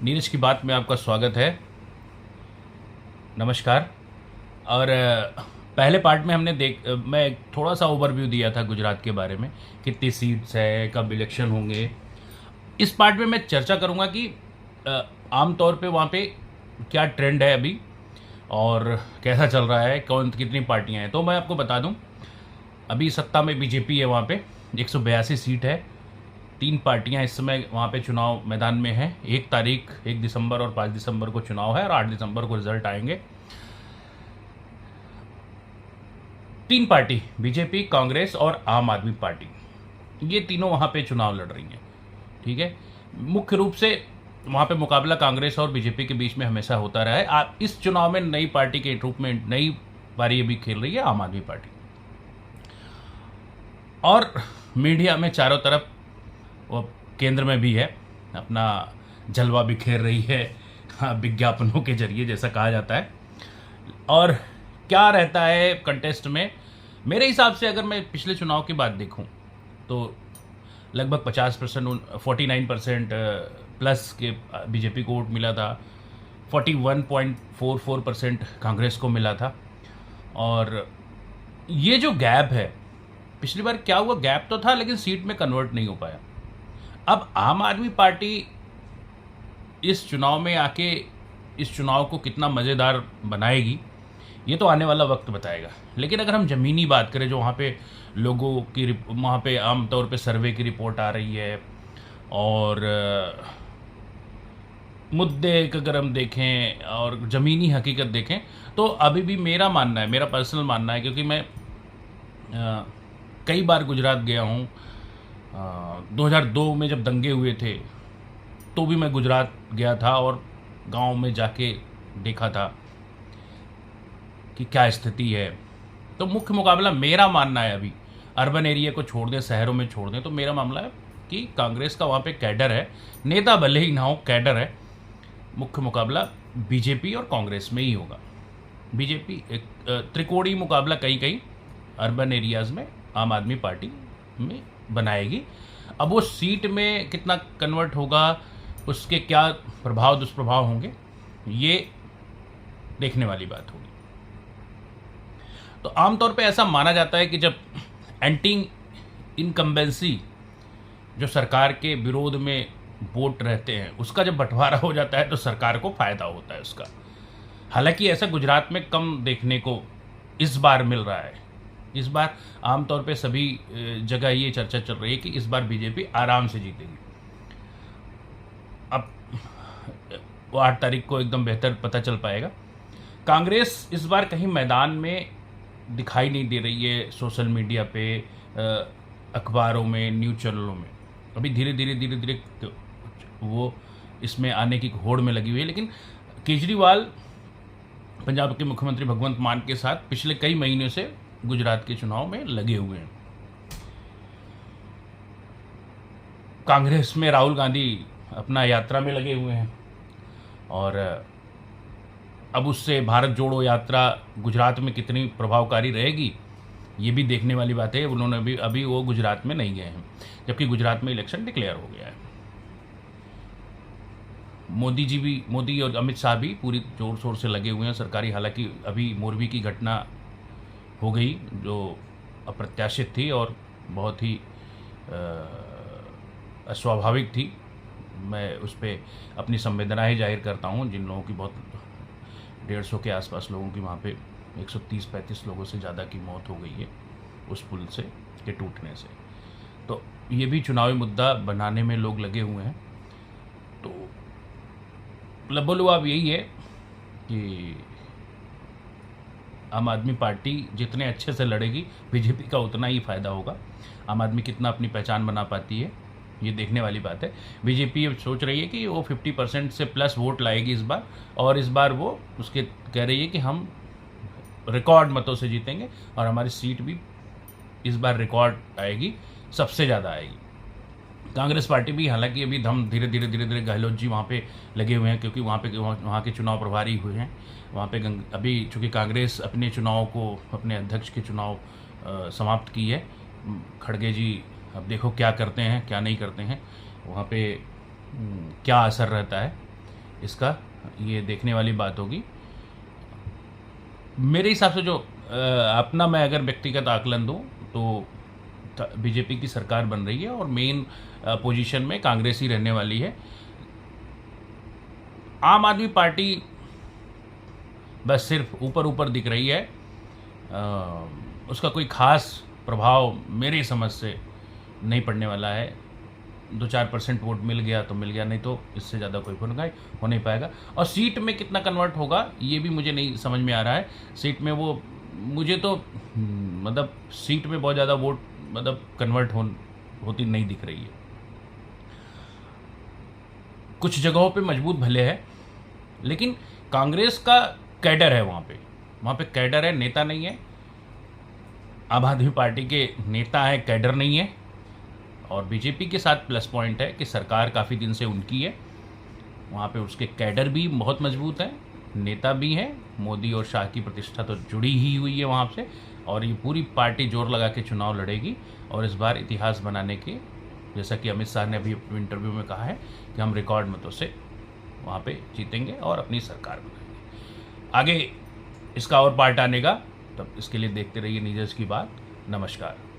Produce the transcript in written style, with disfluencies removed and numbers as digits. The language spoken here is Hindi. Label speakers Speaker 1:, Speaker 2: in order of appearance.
Speaker 1: नीरज की बात में आपका स्वागत है। नमस्कार। और पहले पार्ट में मैं थोड़ा सा ओवरव्यू दिया था गुजरात के बारे में, कितनी सीट्स है, कब इलेक्शन होंगे। इस पार्ट में मैं चर्चा करूंगा कि आम तौर पे वहाँ पे क्या ट्रेंड है अभी और कैसा चल रहा है, कौन कितनी पार्टियां हैं। तो मैं आपको बता दूं, अभी सत्ता में बीजेपी है, वहाँ पे 182 सीट है। 3 पार्टियां इस समय वहाँ पे चुनाव मैदान में हैं। 1 दिसंबर और 5 दिसंबर को चुनाव है और 8 दिसंबर को रिजल्ट आएंगे। 3 पार्टी, बीजेपी, कांग्रेस और आम आदमी पार्टी, ये तीनों वहाँ पे चुनाव लड़ रही हैं। ठीक है। मुख्य रूप से वहाँ पे मुकाबला कांग्रेस और बीजेपी के बीच में हमेशा होता रहा है। आप इस चुनाव में नई पार्टी के रूप में नई पारी अभी खेल रही है आम आदमी पार्टी। और मीडिया में चारों तरफ, वो केंद्र में भी है, अपना जलवा बिखेर रही है, हाँ, विज्ञापनों के जरिए, जैसा कहा जाता है। और क्या रहता है कंटेस्ट में, मेरे हिसाब से अगर मैं पिछले चुनाव की बात देखूं तो लगभग 50%, 49% प्लस के बीजेपी को वोट मिला था। 41.44% कांग्रेस को मिला था। और ये जो गैप है, पिछली बार क्या हुआ, गैप तो था लेकिन सीट में कन्वर्ट नहीं हो पाया। अब आम आदमी पार्टी इस चुनाव में आके इस चुनाव को कितना मज़ेदार बनाएगी, ये तो आने वाला वक्त बताएगा। लेकिन अगर हम ज़मीनी बात करें, जो वहाँ पे लोगों की वहाँ पे आमतौर पे सर्वे की रिपोर्ट आ रही है और मुद्दे अगर हम देखें और ज़मीनी हकीकत देखें, तो अभी भी मेरा मानना है, मेरा पर्सनल मानना है, क्योंकि मैं कई बार गुजरात गया हूँ। 2002 में जब दंगे हुए थे तो भी मैं गुजरात गया था और गांव में जाके देखा था कि क्या स्थिति है। तो मुख्य मुकाबला, मेरा मानना है, अभी अर्बन एरिया को छोड़ दें, शहरों में छोड़ दें, तो मेरा मामला है कि कांग्रेस का वहाँ पे कैडर है, नेता भले ही ना हो, कैडर है। मुख्य मुकाबला बीजेपी और कांग्रेस में ही होगा। बीजेपी एक त्रिकोणीय मुकाबला कई कई अर्बन एरियाज़ में आम आदमी पार्टी में बनाएगी। अब वो सीट में कितना कन्वर्ट होगा, उसके क्या प्रभाव दुष्प्रभाव होंगे, ये देखने वाली बात होगी। तो आमतौर पे ऐसा माना जाता है कि जब एंटी इनकम्बेंसी, जो सरकार के विरोध में वोट रहते हैं, उसका जब बंटवारा हो जाता है तो सरकार को फायदा होता है उसका। हालांकि ऐसा गुजरात में कम देखने को इस बार मिल रहा है। इस बार आमतौर पे सभी जगह ये चर्चा चल रही है कि इस बार बीजेपी आराम से जीतेगी। अब वो 8 तारीख को एकदम बेहतर पता चल पाएगा। कांग्रेस इस बार कहीं मैदान में दिखाई नहीं दे रही है, सोशल मीडिया पे, अखबारों में, न्यूज़ चैनलों में। अभी धीरे धीरे वो इसमें आने की होड़ में लगी हुई है। लेकिन केजरीवाल, पंजाब के मुख्यमंत्री भगवंत मान के साथ पिछले कई महीनों से गुजरात के चुनाव में लगे हुए हैं। कांग्रेस में राहुल गांधी अपना यात्रा में लगे हुए हैं और अब उससे भारत जोड़ो यात्रा गुजरात में कितनी प्रभावकारी रहेगी, ये भी देखने वाली बात है। उन्होंने अभी वो गुजरात में नहीं गए हैं, जबकि गुजरात में इलेक्शन डिक्लेयर हो गया है। मोदी और अमित शाह भी पूरी जोर शोर से लगे हुए हैं सरकारी। हालांकि अभी मोरबी की घटना हो गई जो अप्रत्याशित थी और बहुत ही अस्वाभाविक थी। मैं उस पर अपनी संवेदनाएं जाहिर करता हूं। जिन लोगों की, बहुत 150 के आसपास लोगों की वहाँ पे 130-35 लोगों से ज़्यादा की मौत हो गई है उस पुल से के टूटने से। तो ये भी चुनावी मुद्दा बनाने में लोग लगे हुए हैं। तो लबोलुआब यही है कि आम आदमी पार्टी जितने अच्छे से लड़ेगी, बीजेपी का उतना ही फ़ायदा होगा। आम आदमी कितना अपनी पहचान बना पाती है, ये देखने वाली बात है। बीजेपी अब सोच रही है कि वो 50% से प्लस वोट लाएगी इस बार, और इस बार वो उसके कह रही है कि हम रिकॉर्ड मतों से जीतेंगे और हमारी सीट भी इस बार रिकॉर्ड आएगी, सबसे ज़्यादा आएगी। कांग्रेस पार्टी भी, हालांकि अभी धीरे धीरे गहलोत जी वहाँ पे लगे हुए हैं, क्योंकि वहाँ के चुनाव प्रभारी हुए हैं वहाँ पे। अभी चूँकि कांग्रेस अपने चुनाव को, अपने अध्यक्ष के चुनाव समाप्त की है, खड़गे जी अब देखो क्या करते हैं क्या नहीं करते हैं, वहाँ पे क्या असर रहता है। इसका ये देखने वाली बात होगी। मेरे हिसाब से जो अपना मैं अगर व्यक्तिगत आकलन दूं तो बीजेपी की सरकार बन रही है और मेन पोजीशन में कांग्रेस ही रहने वाली है। आम आदमी पार्टी बस सिर्फ ऊपर ऊपर दिख रही है, उसका कोई खास प्रभाव मेरी समझ से नहीं पड़ने वाला है। 2-4% वोट मिल गया तो मिल गया, नहीं तो इससे ज़्यादा कोई हो नहीं पाएगा। और सीट में कितना कन्वर्ट होगा ये भी मुझे नहीं समझ में आ रहा है। सीट में वो मुझे तो मतलब सीट में बहुत ज़्यादा वोट मतलब कन्वर्ट होती नहीं दिख रही है। कुछ जगहों पे मजबूत भले है, लेकिन कांग्रेस का कैडर है वहाँ पे कैडर है, नेता नहीं है। आम आदमी पार्टी के नेता है, कैडर नहीं है। और बीजेपी के साथ प्लस पॉइंट है कि सरकार काफ़ी दिन से उनकी है, वहाँ पे उसके कैडर भी बहुत मजबूत है, नेता भी हैं। मोदी और शाह की प्रतिष्ठा तो जुड़ी ही हुई है वहाँ से, और ये पूरी पार्टी जोर लगा के चुनाव लड़ेगी। और इस बार इतिहास बनाने के, जैसा कि अमित शाह ने अभी इंटरव्यू में कहा है कि हम रिकॉर्ड मतों से वहाँ पे जीतेंगे और अपनी सरकार बनाएंगे। आगे इसका और पार्ट आने का, तब इसके लिए देखते रहिए नीरज की बात। नमस्कार।